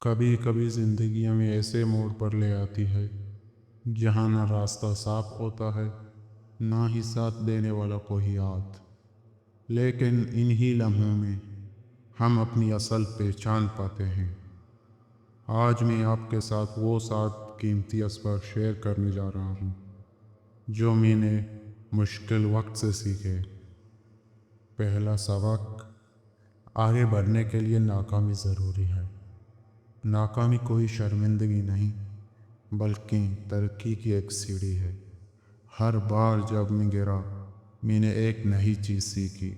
کبھی کبھی زندگی ہمیں ایسے موڑ پر لے آتی ہے جہاں نہ راستہ صاف ہوتا ہے نہ ہی ساتھ دینے والا کوئی ہاتھ، لیکن انہی لمحوں میں ہم اپنی اصل پہچان پاتے ہیں۔ آج میں آپ کے ساتھ وہ 7 قیمتی اسباق شیئر کرنے جا رہا ہوں جو میں نے مشکل وقت سے سیکھے۔ پہلا سبق، آگے بڑھنے کے لیے ناکامی ضروری ہے۔ ناکامی کوئی شرمندگی نہیں بلکہ ترقی کی ایک سیڑھی ہے۔ ہر بار جب میں گرا میں نے ایک نئی چیز سیکھی۔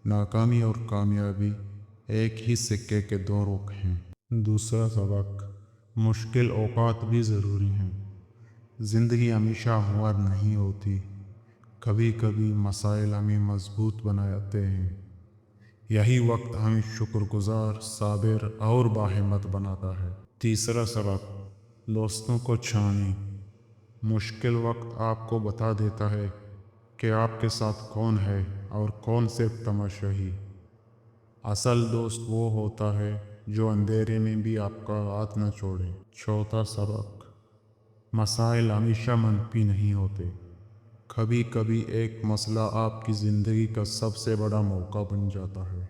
ناکامی اور کامیابی ایک ہی سکے کے دو رخ ہیں۔ دوسرا سبق، مشکل اوقات بھی ضروری ہیں۔ زندگی ہمیشہ ہموار نہیں ہوتی، کبھی کبھی مسائل ہمیں مضبوط بناتے ہیں۔ یہی وقت ہمیں شکر گزار، صابر اور باہمت بناتا ہے۔ تیسرا سبق، دوستوں کو چھانیں۔ مشکل وقت آپ کو بتا دیتا ہے کہ آپ کے ساتھ کون ہے اور کون صرف تماشائی۔ اصل دوست وہ ہوتا ہے جو اندھیرے میں بھی آپ کا ہاتھ نہ چھوڑے۔ چوتھا سبق، مسائل ہمیشہ منفی نہیں ہوتے، کبھی کبھی ایک مسئلہ آپ کی زندگی کا سب سے بڑا موقع بن جاتا ہے۔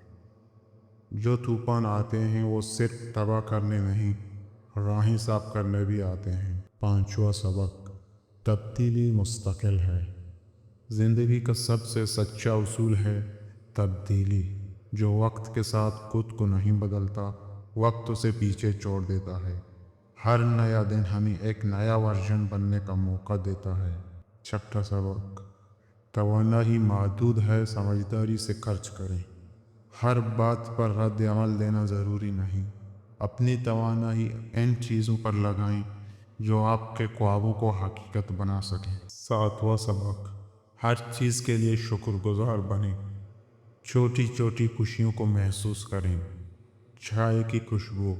جو طوفان آتے ہیں وہ صرف تباہ کرنے نہیں، راہیں صاف کرنے بھی آتے ہیں۔ پانچواں سبق، تبدیلی مستقل ہے۔ زندگی کا سب سے سچا اصول ہے تبدیلی۔ جو وقت کے ساتھ خود کو نہیں بدلتا، وقت اسے پیچھے چھوڑ دیتا ہے۔ ہر نیا دن ہمیں ایک نیا ورژن بننے کا موقع دیتا ہے۔ چھٹا سبق، توانائی محدود ہے، سمجھداری سے خرچ کریں۔ ہر بات پر رد عمل دینا ضروری نہیں، اپنی توانائی ان چیزوں پر لگائیں جو آپ کے خوابوں کو حقیقت بنا سکیں۔ ساتواں سبق، ہر چیز کے لیے شکر گزار بنیں۔ چھوٹی چھوٹی خوشیوں کو محسوس کریں، چائے کی خوشبو،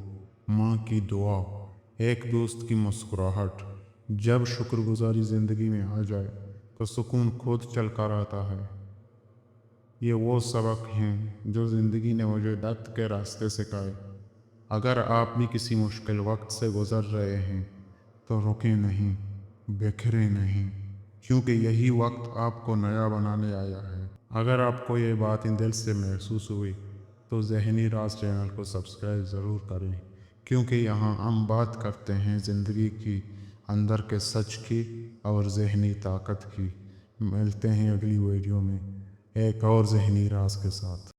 ماں کی دعا، ایک دوست کی مسکراہٹ۔ جب شکر گزاری زندگی میں آ جائے تو سکون خود چل کر آتا ہے۔ یہ وہ سبق ہیں جو زندگی نے مجھے درد کے راستے سکھائے۔ اگر آپ بھی کسی مشکل وقت سے گزر رہے ہیں تو رکیں نہیں، بکھریں نہیں، کیونکہ یہی وقت آپ کو نیا بنانے آیا ہے۔ اگر آپ کو یہ باتیں دل سے محسوس ہوئی تو ذہنی راز چینل کو سبسکرائب ضرور کریں، کیونکہ یہاں ہم بات کرتے ہیں زندگی کی اندر کے سچ کی اور ذہنی طاقت کی۔ ملتے ہیں اگلی ویڈیو میں ایک اور ذہنی راز کے ساتھ۔